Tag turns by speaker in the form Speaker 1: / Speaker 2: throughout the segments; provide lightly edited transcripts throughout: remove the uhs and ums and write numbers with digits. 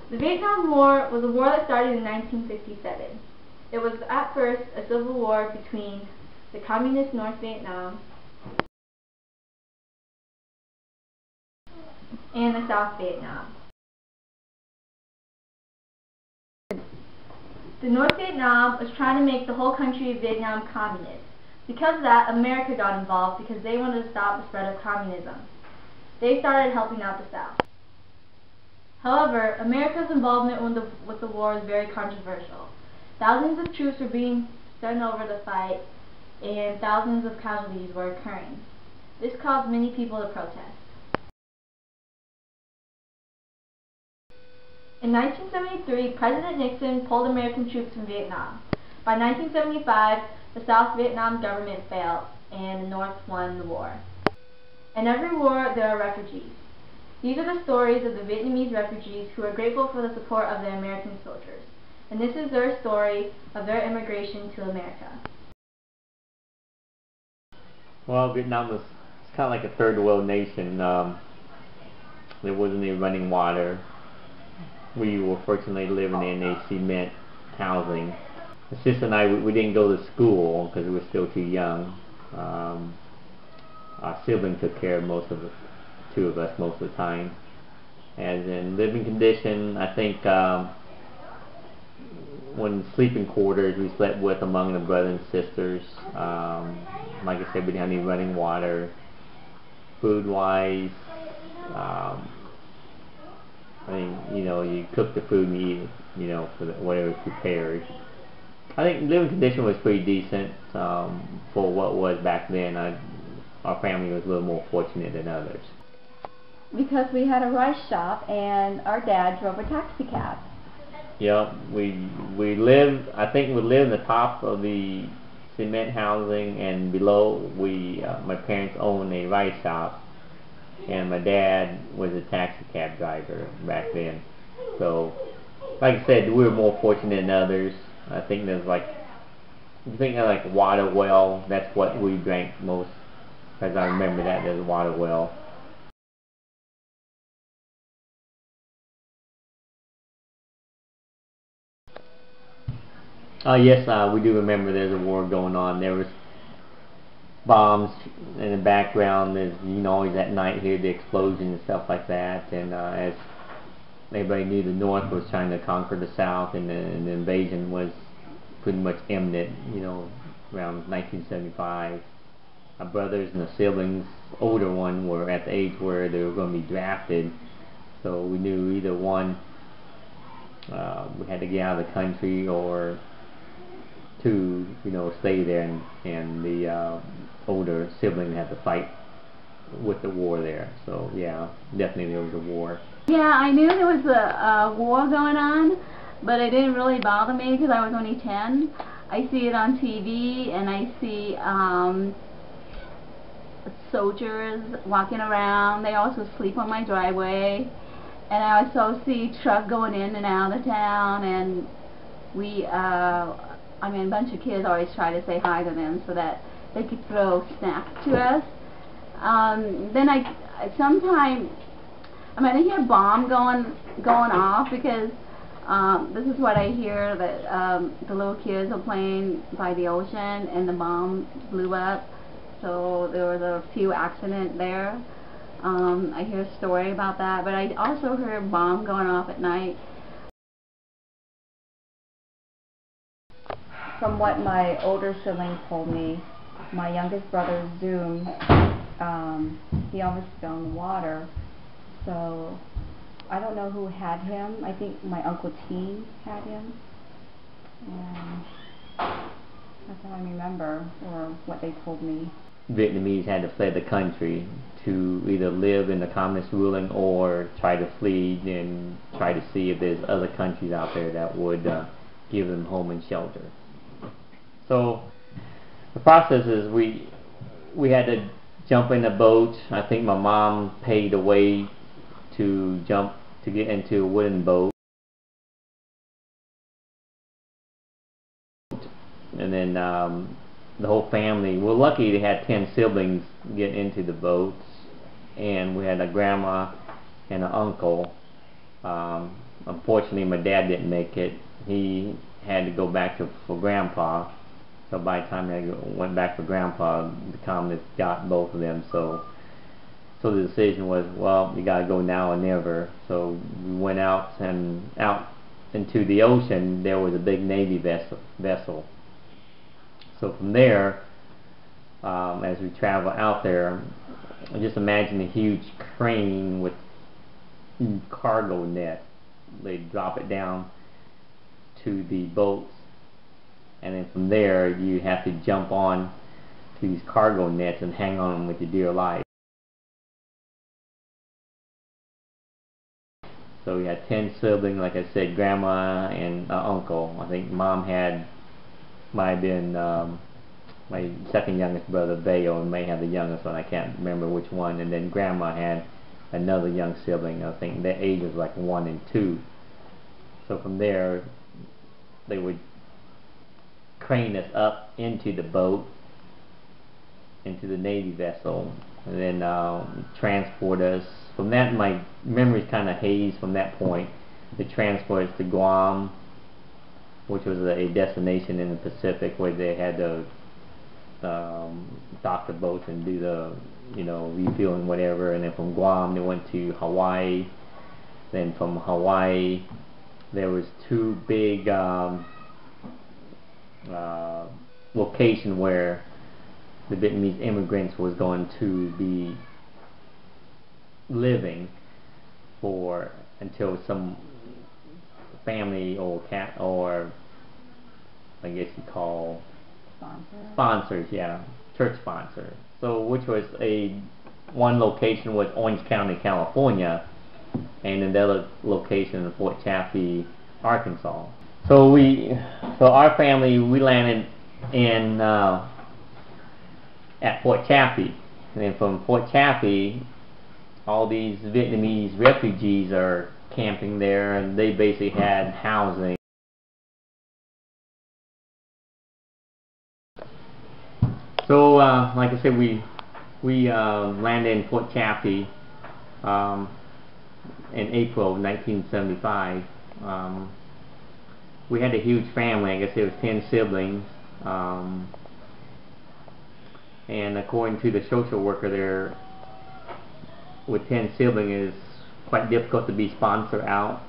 Speaker 1: The Vietnam War was a war that started in 1967. It was at first a civil war between the communist North Vietnam and the South Vietnam. The North Vietnam was trying to make the whole country of Vietnam communist. Because of that, America got involved because they wanted to stop the spread of communism. They started helping out the South. However, America's involvement with the war was very controversial. Thousands of troops were being sent over to fight, and thousands of casualties were occurring. This caused many people to protest. In 1973, President Nixon pulled American troops from Vietnam. By 1975, the South Vietnam government failed, and the North won the war. In every war, there are refugees. These are the stories of the Vietnamese refugees who are grateful for the support of the American soldiers. And this is their story of their immigration to America.
Speaker 2: Well, Vietnam was kind of like a third world nation. There wasn't any running water. We were fortunately living in a cement housing. My sister and I, we didn't go to school because we were still too young. Our sibling took care of two of us most of the time. As in living condition, I think when sleeping quarters, we slept with among the brothers and sisters. Like I said, we didn't have any running water. Food-wise, I mean, you cook the food and eat it, for whatever was prepared. I think living condition was pretty decent for what was back then. Our family was a little more fortunate than others.
Speaker 3: Because we had a rice shop and our dad drove a taxi cab.
Speaker 2: Yeah, we lived. I think we lived in the top of the cement housing, and below my parents owned a rice shop, and my dad was a taxi cab driver back then. So, like I said, we were more fortunate than others. I think there's like water well. That's what we drank most, as I remember that there's a water well. Yes, we do remember there's a war going on. There was bombs in the background. There's, always at night hear the explosions and stuff like that. And as everybody knew, the North was trying to conquer the South, and the invasion was pretty much imminent. Around 1975. My brothers and the siblings, older one, were at the age where they were going to be drafted. So we knew either one, we had to get out of the country, or two, stay there, and the older sibling had to fight with the war there. So yeah, definitely there was a war.
Speaker 3: Yeah, I knew there was a war going on, but it didn't really bother me because I was only 10. I see it on TV, and I see soldiers walking around. They also sleep on my driveway, and I also see trucks going in and out of town, and a bunch of kids always try to say hi to them so that they could throw snacks to us. Then I hear bomb going off, because this is what I hear, that the little kids are playing by the ocean and the bomb blew up. So there was a few accidents there. I hear a story about that, but I also heard a bomb going off at night. From what my older siblings told me, my youngest brother, Zoom, he almost fell in the water. So I don't know who had him. I think my Uncle T had him. And that's all I remember, or what they told me.
Speaker 2: Vietnamese had to flee the country to either live in the communist ruling or try to flee and try to see if there's other countries out there that would give them home and shelter. So the process is we had to jump in a boat. I think my mom paid a way to get into a wooden boat, and then the whole family. We're lucky they had 10 siblings get into the boats, and we had a grandma and an uncle unfortunately, my dad didn't make it. He had to go back for Grandpa. So by the time I went back for Grandpa, the communists got both of them. So the decision was, well, you gotta go now or never. So we went out into the ocean. There was a big Navy vessel. So from there, as we travel out there, just imagine a huge crane with cargo net. They drop it down to the boats, and then from there you have to jump on to these cargo nets and hang on them with your dear life. So we had 10 siblings, like I said, grandma and uncle. I think mom might have been my second youngest brother, Bayo, and may have the youngest one. I can't remember which one. And then grandma had another young sibling. I think their age was like 1 and 2. So from there, they would crane us up into the boat, into the Navy vessel, and then transport us. From that, my memory's kind of hazed from that point. They transport us to Guam, which was a destination in the Pacific where they had to dock the boats and do the refueling, whatever. And then from Guam they went to Hawaii. Then from Hawaii there was 2 big locations where the Vietnamese immigrants was going to be living for until some family or I guess you call sponsors, yeah, church sponsor. So which was one location was Orange County, California, and another location in Fort Chaffee, Arkansas. So our family, we landed in at Fort Chaffee, and then from Fort Chaffee, all these Vietnamese refugees are camping there, and they basically had housing. So, like I said, we landed in Fort Chaffee in April of 1975. We had a huge family. I guess there was 10 siblings, and according to the social worker there, with 10 siblings, it's quite difficult to be sponsored out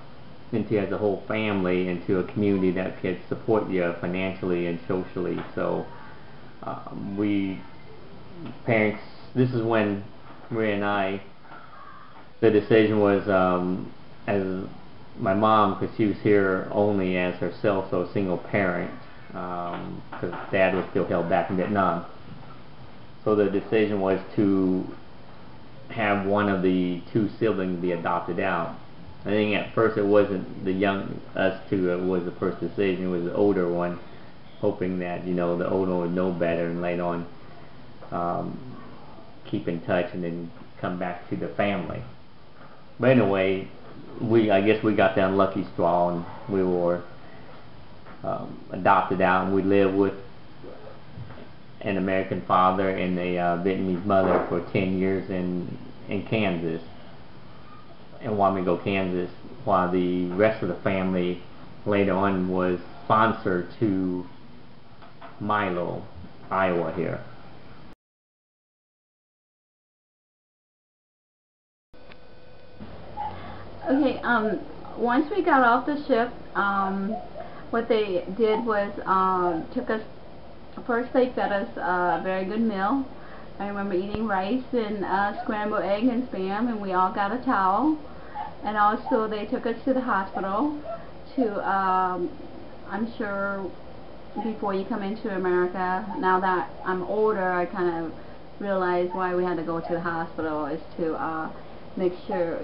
Speaker 2: into as a whole family into a community that could support you financially and socially. So parents, this is when Maria and I, the decision was, as my mom, because she was here only as herself, so a single parent, because dad was still held back in Vietnam. So the decision was to have one of the 2 siblings be adopted out. I think at first it wasn't us 2, it was the first decision, it was the older one, hoping that the older one would know better and later on keep in touch and then come back to the family. But anyway, I guess we got the unlucky straw, and we were adopted out, and we lived with an American father and a Vietnamese mother for 10 years in Kansas, in Wamego, Kansas, while the rest of the family later on was sponsored to Milo, Iowa here.
Speaker 3: Okay, once we got off the ship, what they did was first they fed us a very good meal. I remember eating rice and scrambled egg and spam, and we all got a towel. And also they took us to the hospital to, I'm sure before you come into America, now that I'm older, I kind of realized why we had to go to the hospital is to make sure,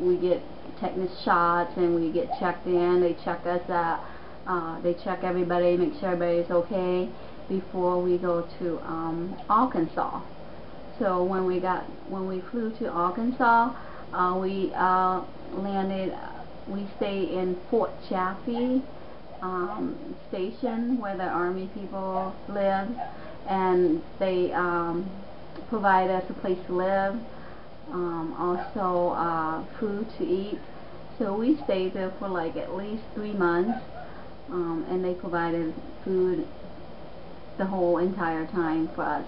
Speaker 3: we get tetanus shots and we get checked in. They check us out, they check everybody, make sure everybody's okay before we go to Arkansas. So when we flew to Arkansas, we stayed in Fort Chaffee station where the Army people live, and they provide us a place to live, also food to eat.
Speaker 4: So we stayed there for like at least 3 months, and they provided food the whole entire time for us.